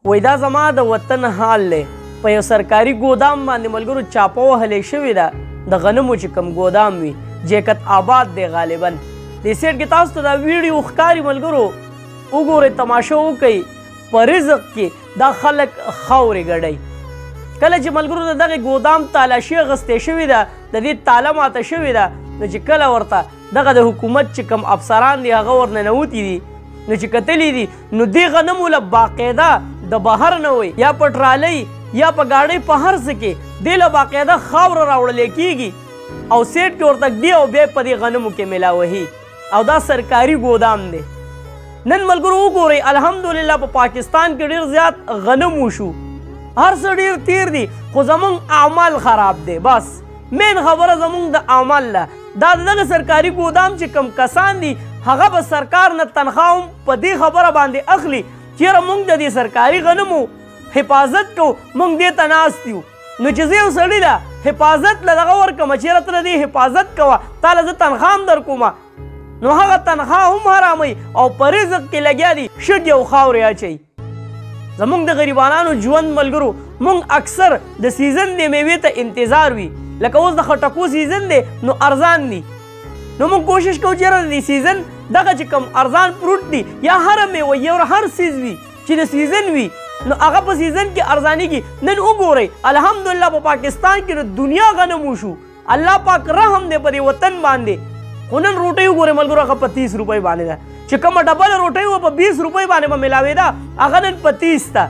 وای دا زما د وطن حال دی. په یو سرکاري ګودام باندې ملګرو چاپه وهلې شوې ده د غنمو چې کوم ګودام وي، جیکت آباد دی غالبا. دې سیټ کې تاسو ته دا ویډیو ښکاري ملګرو، وګورئ، تماشه وکئ. په رزق کې دا خلک خاورې ګډوي. کله چې ملګرو د دغې ګودام تالاشي اخیستې شوې ده، د دې تاله ماته شوې ده، نو چې کله ورته دغه د حکومت چې کوم افسران دي هغه ورننوتي دي، نو چې کتلي دي نو دې غنمو له باقاعده د بهر نه وي یا په ټرالۍ یا په ګاډۍ په هر څه کې دې له باقاعده خاوره راوړلی کېږي او سیټ کې ورته ږدي او بیا په دې غنمو کې میلاوهي، او دا سرکاري ګودام دی. نن ملګرو وګورئ، الحمدلله په پاکستان کې ډېر زیات غنم وشو، هر څه ډېر تیر دي، خو زمونږ اعمال خراب دی. بس مین خبره زمونږ د اعمال ده. دا دغه سرکاري ګودام چې کم کسان دي هغه به سرکار نه تنخواه هم په دې خبره باندې اخلي چې یاره موږ د دې سرکاري غنمو حفاظت کوو، موږ دې ته ناست یو. نو چې زه یو سړي ده حفاظت له دغه ورکړم چې یاره ته د دې حفاظت کوه، تا له زه تنخواه هم درکومه، نو هغه تنخواه هم حراموي او په رزق کې لګیا دي شګې او خاورې اچوي. زمونږ د غریبانانو ژوند ملګرو، موږ اکثر د سیزن د میوې ته انتظار وي، لکه اوس د خټکو سیزن دی نو ارزان دي، نو موږ کوشش کوو چې یاره د دې سیزن دغه چې کوم ارزان فروټ دي یا هره میوه یا هر څیز وي چې د سیزن وي نو هغه په سیزن کې ارزانېږي. نن وګورئ الحمدلله په پاکستان کې د دنیا غنم وشو، الله پاک رحم دی په دې وطن باندې. خو نن روټۍ وګورئ ملګرو، هغه په 30 روپۍ باندې ده، چې کومه ډبله روټۍ وه په 20 روپۍ باندې به میلاوېده هغه نن په 30 ده.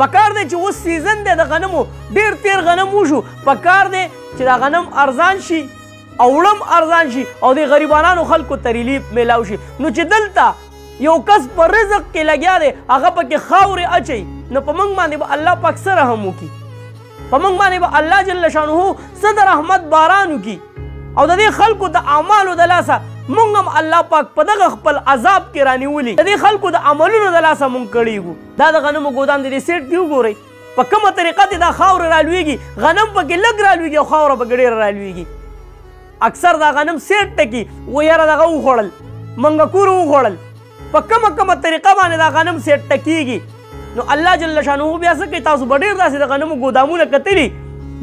پکار دی چې اوس سیزن دی د غنمو، ډېر تیر غنم وشو، پکار دی چې دا غنم ارزان شي او وړم ارزان شي او د غریبانانو خلکو ته ریلیف میلاو شي. نو چې دلته یو کس په رزق کې لګیا دی هغه پکې خاورې اچوي، نو په موږ باندې به الله پاک څه رحم وکړي، په موږ باندې به الله جل شانه څه د رحمت باران وکړي. او د دې خلکو د اعمالو د لاسه موږ هم الله پاک په دغه خپل عذاب کې رانیولي، د دې خلکو د عملونو د لاسه موږ کړیږو. دا د غنمو ګودام د دې سیټ کې وګورئ په کومه طریقه دې دا خاوره رالویږي، غنم پکې لږ رالویږي او خاوره پکې ډېره رالویږي. اکثر دا غنم سیټ ټکي و یاره دغه وخوړل، منګکور وخوړل، په کومه طریقه باندې دا غنم سیټ ټکیږي. نو الله جل شانه بیا څه کوي، تاسو به ډېر داسې د غنمو ګودامونه کتلي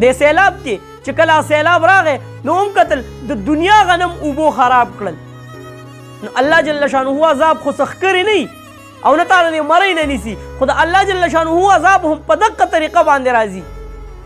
د سیلاب کې چې کله سیلاب راغی نو هم کتل د دنیا غنم اوبو خراب کړل. نو الله جل شانه عذاب خو سخکرې نه او نه تا د مرۍ نه نیسي، خو د الله جل شانه عذاب هم په دقه طریقه باندې راځي،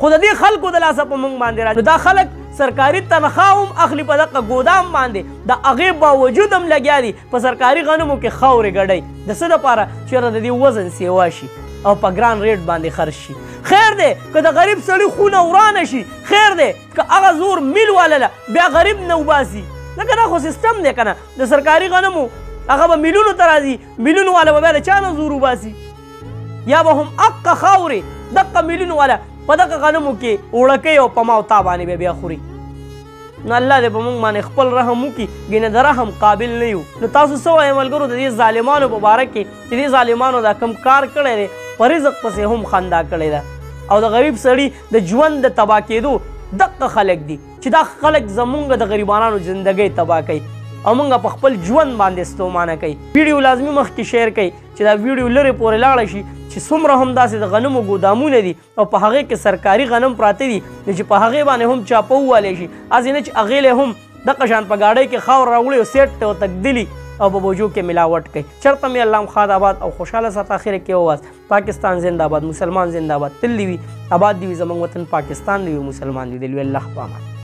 خو د دې خلکو د لاسه په موږ باندې راځي. دا خلک سرکاري تنخواه هم اخلي په دقه ګودام باندې، د هغې باوجود هم لګیا دي په سرکاري غنمو کې خاورې ګډوي. د څه دپاره چې یاره د دې وزن سیوا شي او په ګران ریټ باندې خرڅ شي. خیر دی که د غریب سړي خونه ورانه شي، خیر دی که هغه زور میل واله بیا غریب نه وباسي، لکه دا خو سیستم دی که نه، د سرکاري غنمو هغه به میلونو ته راځي، میلونو والا به بیا د چا نه زور وباسي، یا به هم حقه خاورې دقه میلونو والا په دغه غنمو کې اوړه او په ما او تا باندې بیا خوري. نو الله دې په موږ باندې خپل رحم وکړي، ګینه د رحم قابل نه یو. نو تاسو څه وایئ ملګرو د دې ظالمانو په باره کې چې دې ظالمانو دا کوم کار کړی دی، په رزق پسې هم خندا کړې ده او د غریب سړي د ژوند د تباه کېدو دقه خلک دي چې دا خلک زمونږ د غریبانانو زندګۍ تباه کوي او موږ په خپل ژوند باندې ستومانه کوي. ویډیو لازمي مخکې شیر کړئ چې دا ویډیو لرې پورې لاړه شي چې څومره هم داسې د غنمو ګودامونه دي او په هغې کې سرکاري غنم پراته دي نو چې په هغې باندې هم چاپه ووالی شي، هسې نه چې هغې له هم دغه شان په ګاډۍ کې خاوره راوړي او سیټ ته ورته ږدلي او په بوجو کې ملاوټ کوي. چېرته مې الله خاد آباد او خوشحاله ساته. اخر کې وواست پاکستان زنده باد، مسلمان زنده باد، تل دې وي آباد دې وي زموږ وطن پاکستان دې وي، مسلمان دې وي. الله په امان.